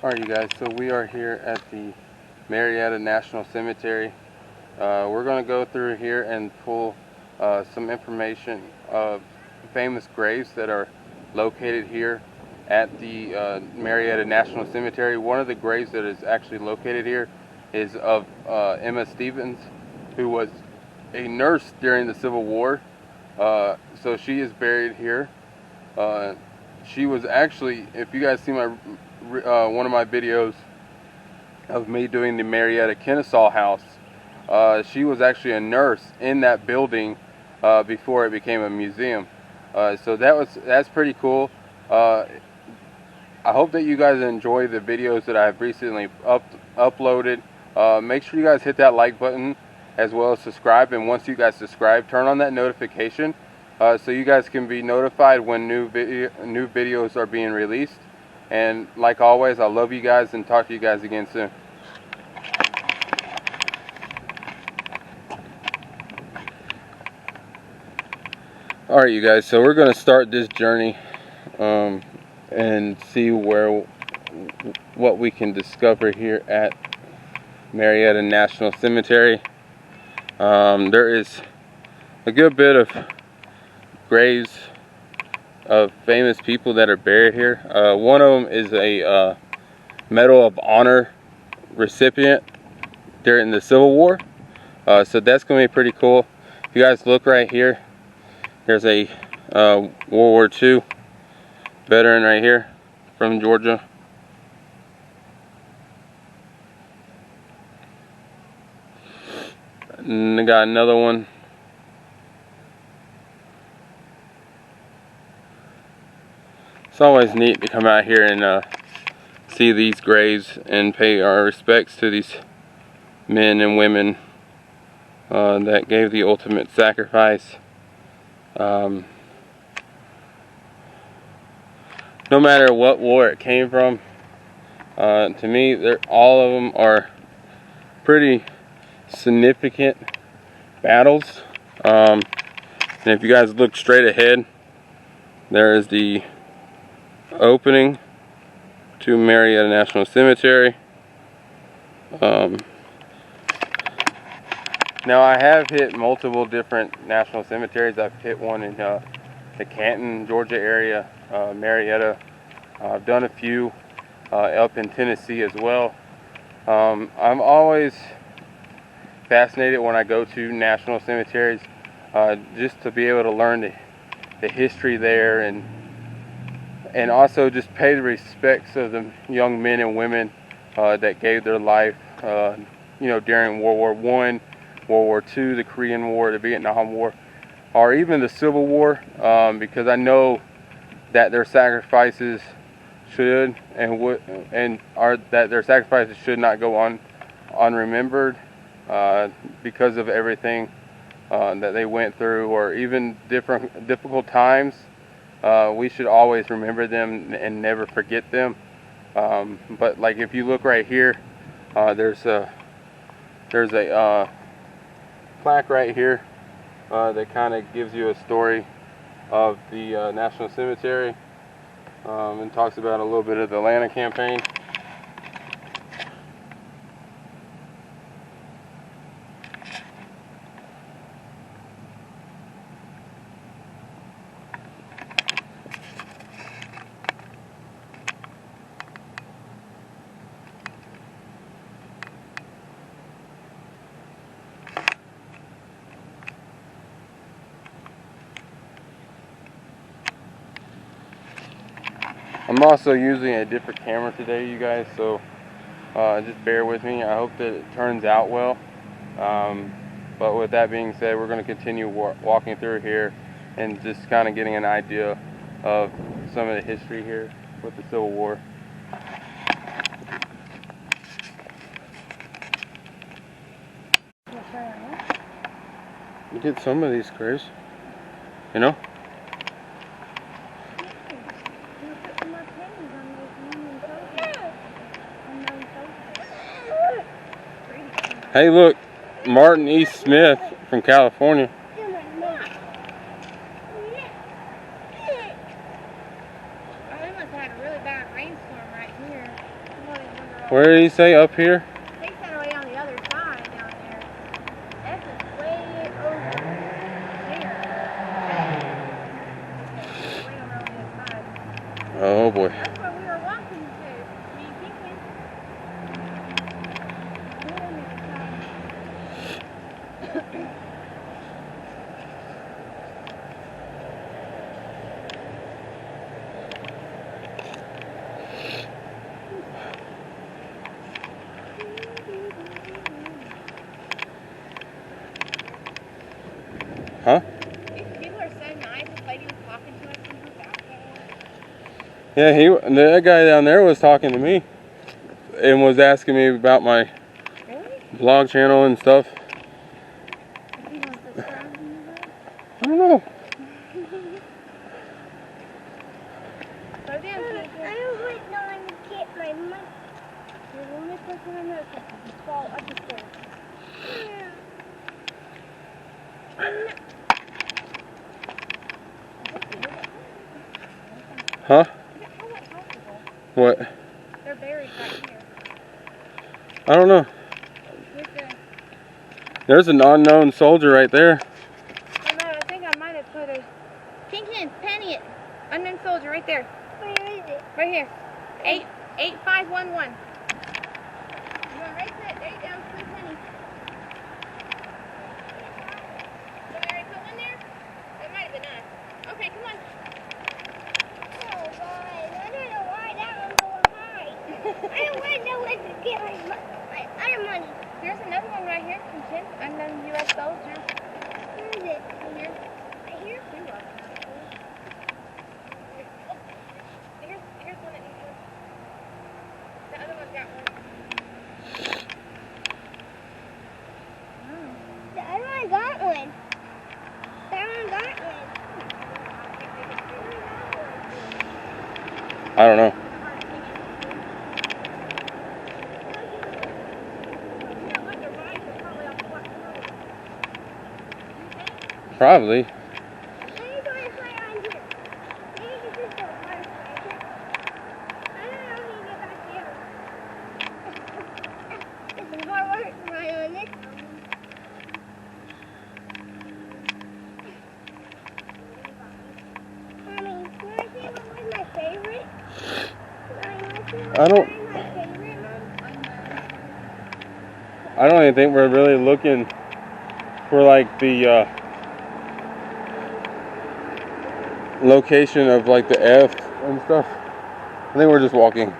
Alright, you guys, so we are here at the Marietta National Cemetery. We're going to go through here and pull some information of famous graves that are located here at the Marietta National Cemetery. One of the graves that is actually located here is of Emma Stevens, who was a nurse during the Civil War. So she is buried here. She was actually, if you guys see my one of my videos of me doing the Marietta Kennesaw House, she was actually a nurse in that building before it became a museum. So that's pretty cool. I hope that you guys enjoy the videos that I've recently uploaded. Make sure you guys hit that like button as well as subscribe, and once you guys subscribe, turn on that notification so you guys can be notified when new videos are being released. And like always, I love you guys and talk to you guys again soon. Alright, you guys, so we're going to start this journey and see what we can discover here at Marietta National Cemetery. There is a good bit of graves of famous people that are buried here. One of them is a Medal of Honor recipient during the Civil War. So that's going to be pretty cool. If you guys look right here, there's a World War II veteran right here from Georgia. And they got another one. It's always neat to come out here and see these graves and pay our respects to these men and women that gave the ultimate sacrifice. No matter what war it came from, to me, all of them are pretty significant battles. And if you guys look straight ahead, there is the opening to Marietta National Cemetery. Now I have hit multiple different national cemeteries. I've hit one in the Canton, Georgia area, Marietta. I've done a few up in Tennessee as well. I'm always fascinated when I go to national cemeteries, just to be able to learn the history there, and also just pay the respects of the young men and women that gave their life, during World War I, World War II, the Korean War, the Vietnam War, or even the Civil War, because I know that their sacrifices should that their sacrifices should not go unremembered because of everything that they went through, or even difficult times. We should always remember them and never forget them. But like if you look right here, there's a plaque right here that kind of gives you a story of the National Cemetery, and talks about a little bit of the Atlanta campaign. I'm also using a different camera today, you guys, so just bear with me. I hope that it turns out well. But with that being said, we're going to continue walking through here and just kind of getting an idea of some of the history here with the Civil War. You get some of these graves, you know? Hey, look, Martin E. Smith from California. Oh, we must have had a really bad rainstorm right here. Where did he say? Up here? They said way on the other side down there. F is way over here. Way over on the other side. Oh boy. That's where we were walking to. Me and Kinkin. Huh? These people are so nice. This lady was talking to us from her balcony. Yeah, that guy down there was talking to me and was asking me about my vlog channel and stuff. He wants to subscribe to you, I don't know. Go down, Kinkin. I don't want no one to get my money. You're the only person I know that can fall up the stairs. Huh? How that possible? What? They're buried right here. I don't know. There's an unknown soldier right there. Oh no, I think I might have put a... Kinkin, penny it. Unknown soldier right there. Where is it? Right here. 8511. You want to raise that date down to 2 pennies. So we already put one there? That might have been us. Okay, come on. Oh, guys, I don't know why that one's going high. I don't want no one to get my other money. There's another one right here, Kinkin. Unknown U.S. soldier. Where is it? Right here. Right here? Two of them. Here's one that needs one. The other one's got one. The other one got one. That one got one. I don't know. Probably. I don't even think we're really looking for like the location of like the F and stuff. I think we're just walking.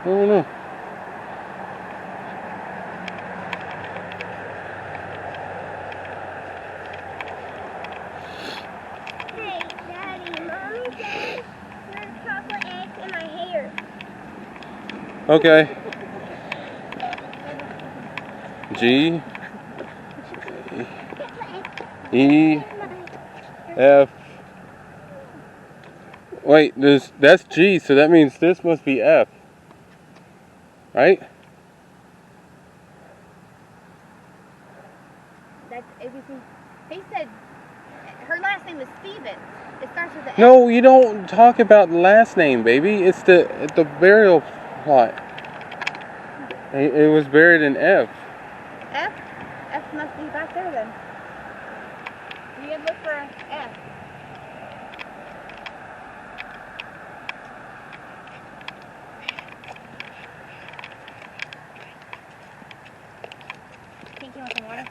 I don't know. Hey, Daddy, Mommy said there's chocolate eggs in my hair. Okay. G E F. Wait, that's G, so that means this must be F. Right? That's ABC. He said her last name was Stevens. It starts with the F. No, you don't talk about the last name, baby. It's the burial plot. It was buried in F. F? F must be back there then. You gotta look for F. Think you want some water?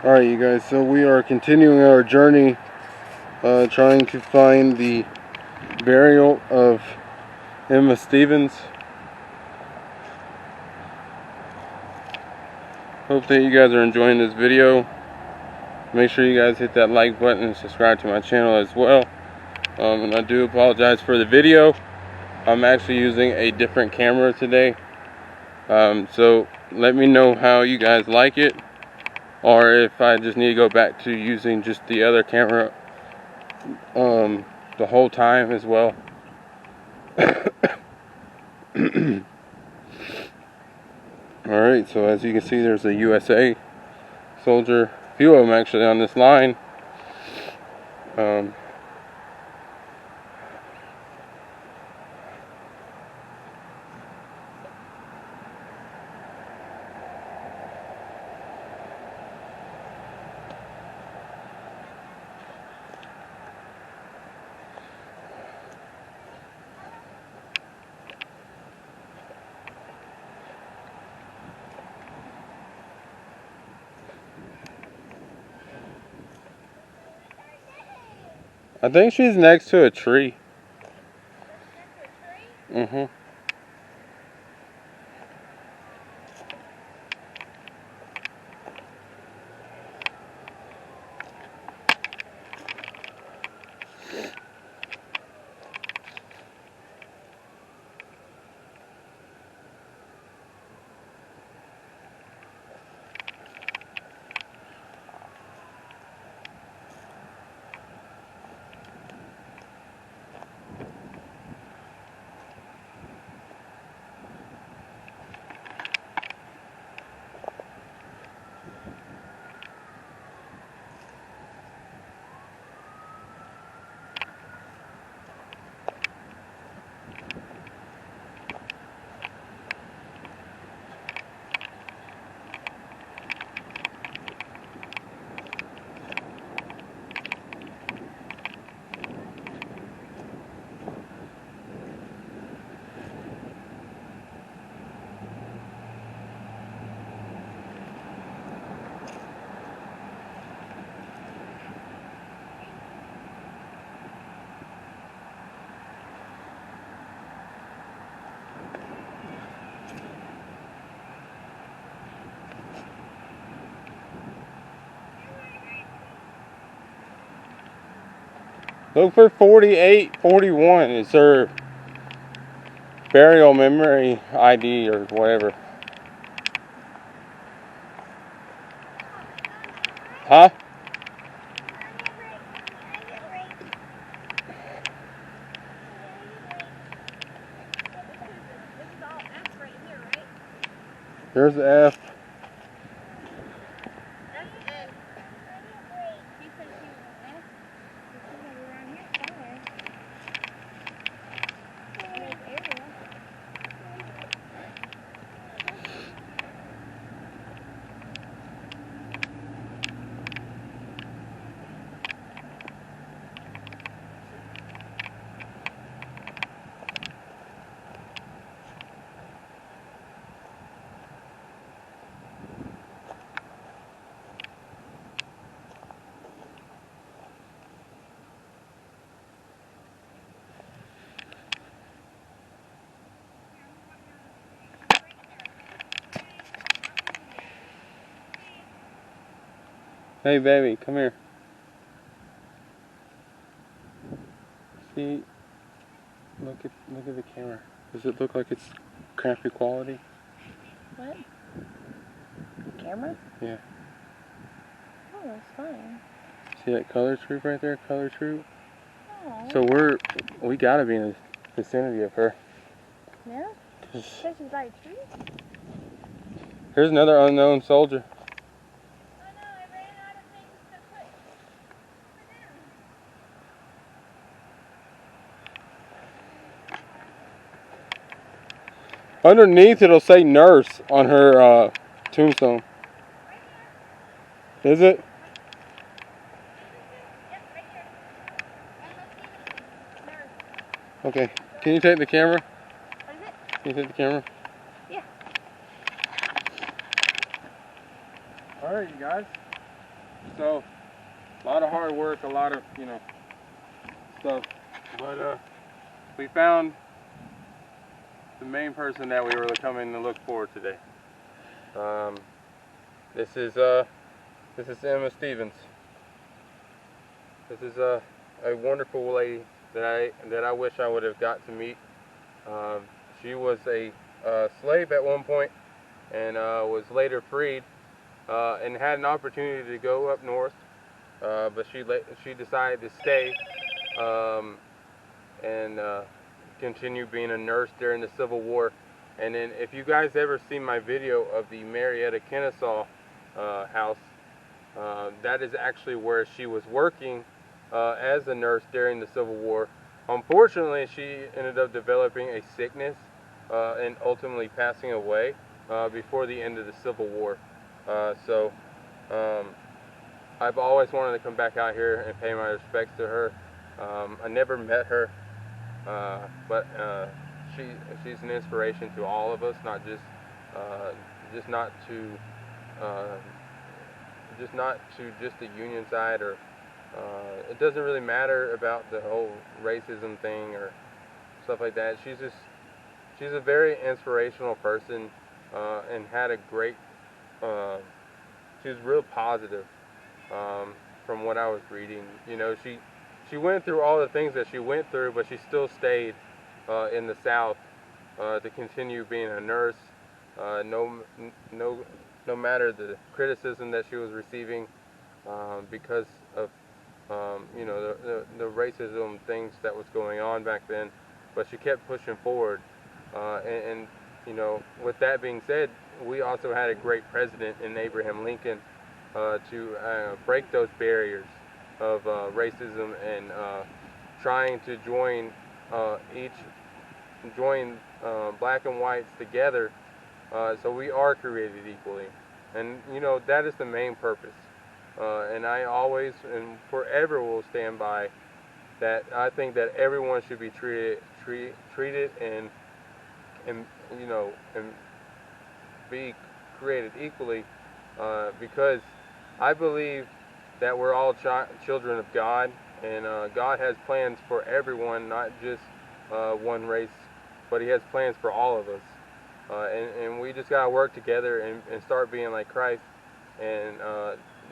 Alright, you guys, so we are continuing our journey trying to find the burial of Emma Stevens. Hope that you guys are enjoying this video. Make sure you guys hit that like button and subscribe to my channel as well. And I do apologize for the video. I'm actually using a different camera today. So let me know how you guys like it, or if I just need to go back to using just the other camera the whole time as well. Alright, so as you can see, there's a USA soldier, a few of them actually on this line. I think she's next to a tree. Mm-hmm. Look for 4841. It's her burial memory ID or whatever. Huh? There's the F. Hey baby, come here. See, look at the camera. Does it look like it's crappy quality? What? The camera? Yeah. Oh, that's fine. See that color troop right there? Color troop? Oh. So we gotta be in the vicinity of her. Yeah? Because she's by a tree? Here's another unknown soldier. Oh no, I ran out of things to put down. Underneath it'll say nurse on her tombstone. Is it? Yep, right here. Nurse. Okay. Can you take the camera? What is it? Can you take the camera? Yeah. Alright, you guys. So a lot of hard work, a lot of stuff, but we found the main person that we were coming to look for today. This is Emma Stevens. This is a wonderful lady that I wish I would have got to meet. She was a slave at one point and was later freed and had an opportunity to go up north, but she decided to stay and continue being a nurse during the Civil War. And then if you guys ever see my video of the Marietta, Kennesaw house, that is actually where she was working as a nurse during the Civil War. Unfortunately, she ended up developing a sickness and ultimately passing away before the end of the Civil War. So I've always wanted to come back out here and pay my respects to her. I never met her, but she's an inspiration to all of us, not just just the Union side, or it doesn't really matter about the whole racism thing or stuff like that. She's a very inspirational person, and had a great she was real positive, from what I was reading. She went through all the things that she went through, but she still stayed in the South to continue being a nurse, no matter the criticism that she was receiving because of the racism things that was going on back then. But she kept pushing forward, and with that being said, we also had a great president in Abraham Lincoln to break those barriers of racism and trying to join black and whites together, so we are created equally. And that is the main purpose, and I always and forever will stand by that. I think that everyone should be treated and be created equally, because I believe that we're all children of God, and God has plans for everyone, not just one race, but He has plans for all of us. And we just gotta work together and start being like Christ, and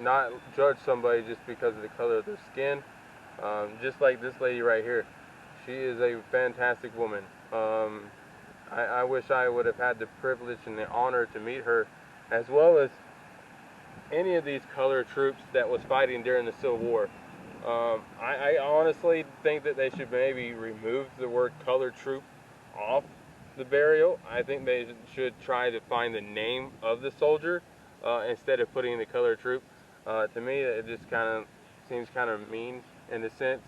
not judge somebody just because of the color of their skin. Just like this lady right here, she is a fantastic woman. I wish I would have had the privilege and the honor to meet her, as well as any of these colored troops that was fighting during the Civil War. I honestly think that they should maybe remove the word colored troop off the burial. I think they should try to find the name of the soldier instead of putting the colored troop. To me, it just kind of seems kind of mean in a sense,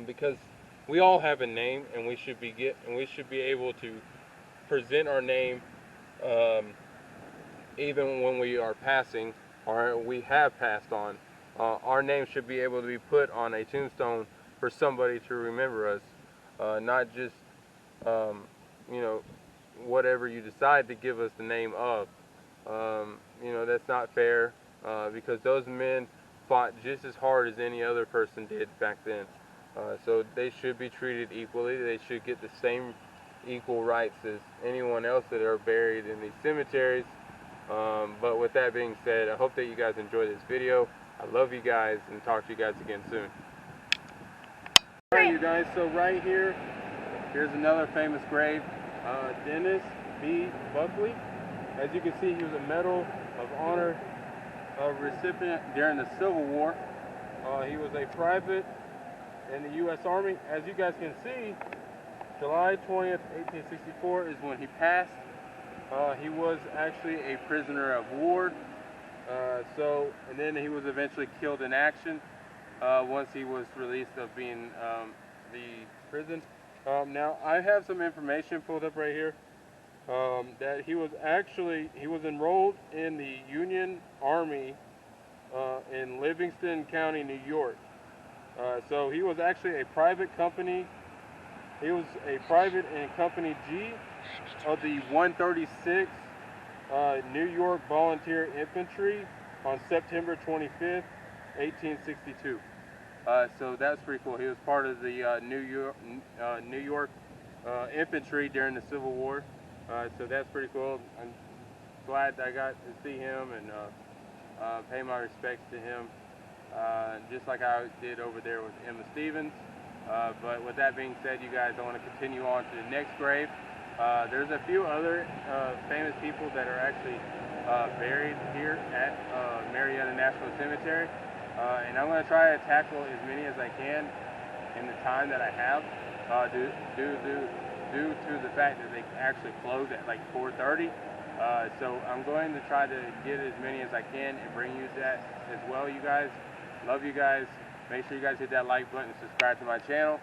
because we all have a name, and we should be able to present our name, even when we are passing or we have passed on. Our name should be able to be put on a tombstone for somebody to remember us, not just whatever you decide to give us the name of. That's not fair, because those men fought just as hard as any other person did back then. So they should be treated equally. They should get the same equal rights as anyone else that are buried in these cemeteries. But with that being said, I hope that you guys enjoyed this video. I love you guys, and talk to you guys again soon. Alright, you guys, so right here, here's another famous grave. Dennis B Buckley. As you can see, he was a Medal of Honor recipient during the Civil War. He was a private in the U.S. Army. As you guys can see, July 20th, 1864 is when he passed. He was actually a prisoner of war. And then he was eventually killed in action once he was released of being the prison. Now I have some information pulled up right here, that he was enrolled in the Union Army in Livingston County, New York. So he was actually a private company. He was a private in Company G of the 136th New York Volunteer Infantry on September 25th, 1862. So that's pretty cool. He was part of the New York infantry during the Civil War. So that's pretty cool. I'm glad I got to see him and pay my respects to him, just like I did over there with Emma Stevens. But with that being said, you guys, I want to continue on to the next grave. There's a few other famous people that are actually buried here at Marietta National Cemetery, and I'm going to try to tackle as many as I can in the time that I have, due to the fact that they actually close at like 4:30. So I'm going to try to get as many as I can and bring you that as well, you guys. Love you guys. Make sure you guys hit that like button and subscribe to my channel.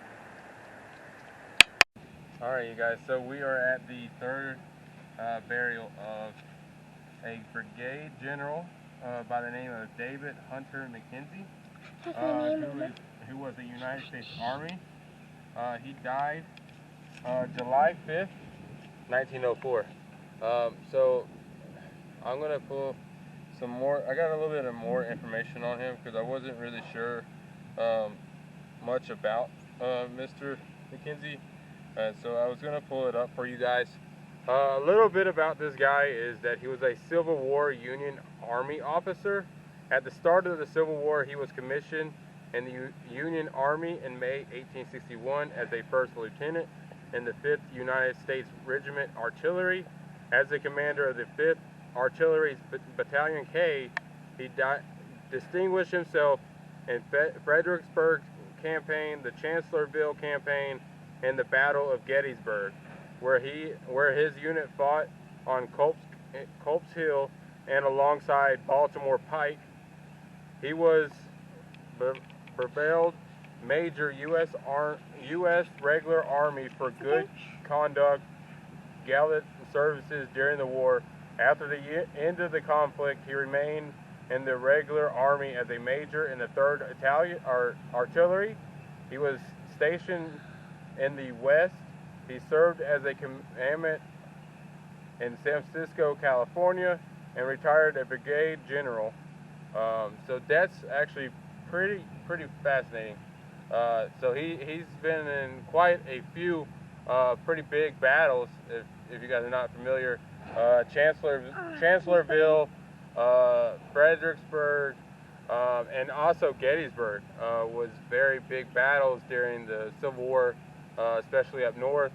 Alright, you guys, so we are at the third burial of a brigade general by the name of David Hunter Mckenzie, who was a United States Army. He died July 5th, 1904. So I'm going to pull some more. I got a little bit of more information on him because I wasn't really sure much about Mr. Mckenzie. So I was going to pull it up for you guys. A little bit about this guy is that he was a Civil War Union Army officer. At the start of the Civil War, he was commissioned in the Union Army in May 1861 as a first lieutenant in the 5th United States Regiment Artillery. As the commander of the 5th Artillery Battalion K, he distinguished himself in Fredericksburg Campaign, the Chancellorsville Campaign, and the Battle of Gettysburg, where his unit fought on Culp's Hill and alongside Baltimore Pike. He was Brevet Major U.S. Regular Army for good conduct, gallant services during the war. After the end of the conflict, he remained in the regular army as a major in the 3rd Italian Artillery. He was stationed in the West. He served as a commandant in San Francisco, California, and retired a brigade general. So that's actually pretty fascinating. So he's been in quite a few pretty big battles. If you guys are not familiar, Chancellorsville, Fredericksburg, and also Gettysburg was very big battles during the Civil War, especially up north.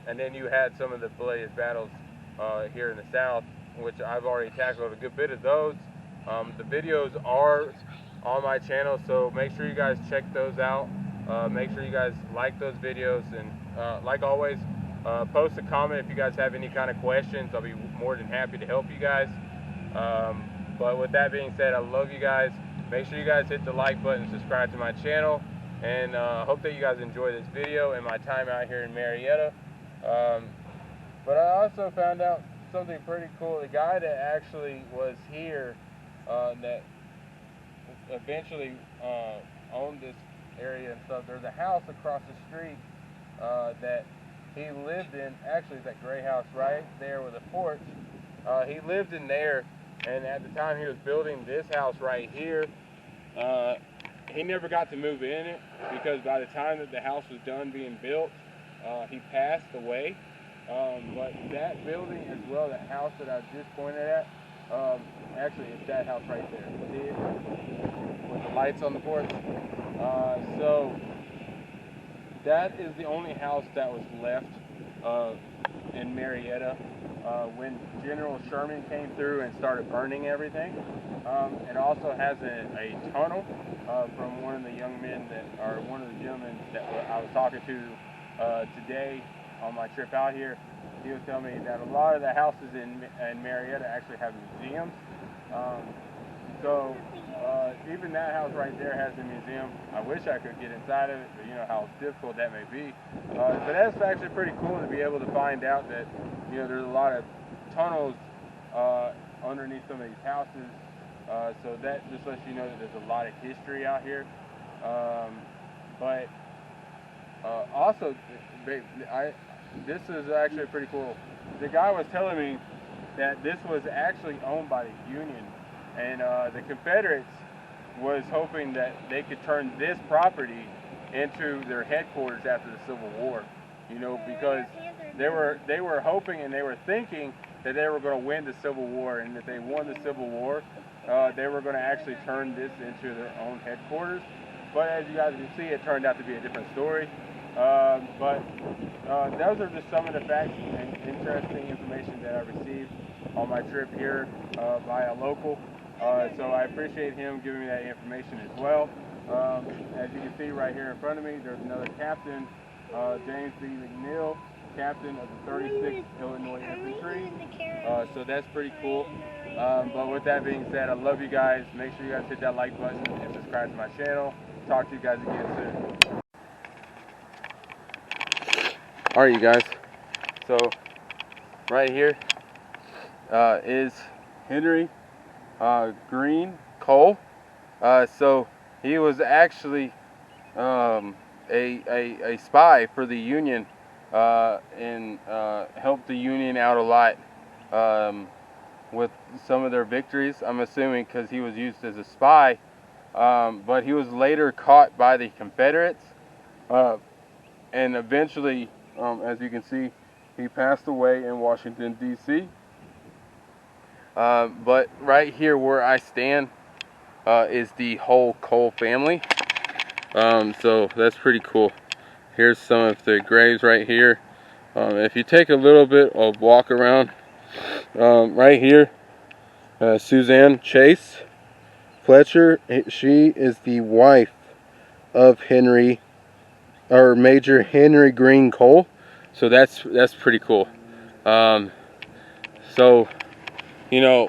And then you had some of the bloodiest battles here in the South, which I've already tackled a good bit of those. The videos are on my channel, so make sure you guys check those out. Make sure you guys like those videos, and like always, post a comment if you guys have any kind of questions. I'll be more than happy to help you guys. But with that being said, I love you guys. Make sure you guys hit the like button, subscribe to my channel, and hope that you guys enjoy this video and my time out here in Marietta. But I also found out something pretty cool. The guy that actually was here, that eventually owned this area and stuff, there's a house across the street that he lived in. Actually, that gray house right there with a porch. He lived in there, and at the time he was building this house right here, he never got to move in it because by the time that the house was done being built, he passed away. But that building as well, that house that I just pointed at, actually it's that house right there. See it? With the lights on the porch. So that is the only house that was left in Marietta when General Sherman came through and started burning everything. It also has a tunnel from one of the young men one of the gentlemen that I was talking to today on my trip out here. He was telling me that a lot of the houses in Marietta actually have museums. So even that house right there has a museum. I wish I could get inside of it, but you know how difficult that may be. But that's actually pretty cool to be able to find out that, you know, there's a lot of tunnels underneath some of these houses. So that just lets you know that there's a lot of history out here. But also, this is actually pretty cool. The guy was telling me that this was actually owned by the Union, and the Confederates was hoping that they could turn this property into their headquarters after the Civil War. You know, because they were hoping and they were thinking that they were going to win the Civil War, and if they won the Civil War, they were going to actually turn this into their own headquarters. But as you guys can see, it turned out to be a different story. But those are just some of the facts and interesting information that I received on my trip here by a local. So I appreciate him giving me that information as well. As you can see right here in front of me, there's another captain, James B. McNeil, captain of the 36th Illinois Infantry. So that's pretty cool. But with that being said, I love you guys. Make sure you guys hit that like button and subscribe to my channel. Talk to you guys again soon. Alright, you guys. So right here is Henry Green Cole. So he was actually a spy for the Union and helped the Union out a lot with some of their victories. I'm assuming because he was used as a spy, but he was later caught by the Confederates, and eventually, as you can see, he passed away in Washington, D.C. But right here where I stand is the whole Cole family. So that's pretty cool. Here's some of the graves right here. If you take a little bit of walk around, right here, Suzanne Chase Fletcher, she is the wife of Major Henry Green Cole. So that's pretty cool. So, you know,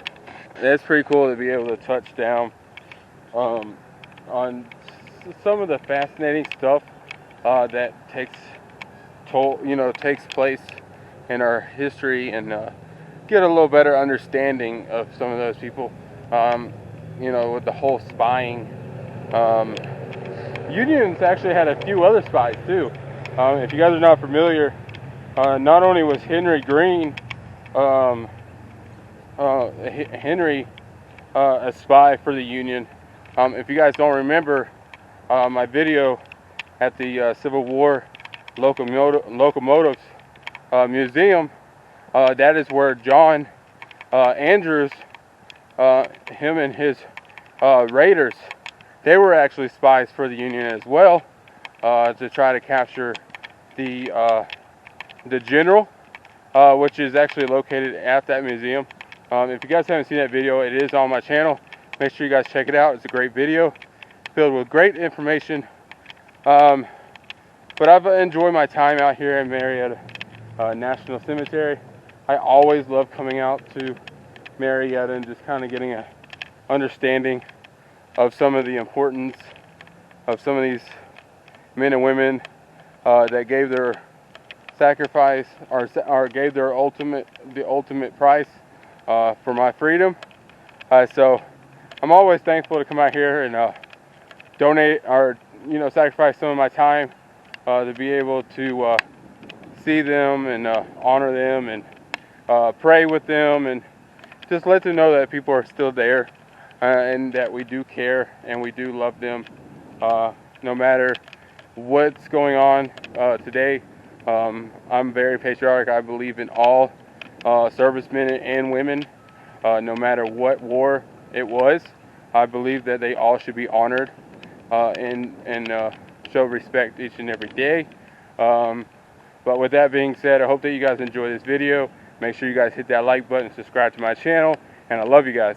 that's pretty cool to be able to touch down on some of the fascinating stuff that takes place in our history, and get a little better understanding of some of those people. You know, with the whole spying. Unions actually had a few other spies too. If you guys are not familiar, not only was Henry Green, Henry, a spy for the Union. If you guys don't remember my video at the Civil War Locomotives Museum, that is where John Andrews, him and his raiders, they were actually spies for the Union as well, to try to capture the general, which is actually located at that museum. If you guys haven't seen that video, it is on my channel. Make sure you guys check it out. It's a great video filled with great information. But I've enjoyed my time out here in Marietta National Cemetery. I always love coming out to Marietta and just kind of getting an understanding of some of the importance of some of these men and women that gave their sacrifice or gave their ultimate price for my freedom. So I'm always thankful to come out here and donate or sacrifice some of my time to be able to see them and honor them and pray with them and just let them know that people are still there and that we do care and we do love them no matter what's going on today. I'm very patriotic. I believe in all servicemen and women, no matter what war it was. I believe that they all should be honored and show respect each and every day. But with that being said, I hope that you guys enjoy this video. Make sure you guys hit that like button, subscribe to my channel, and I love you guys.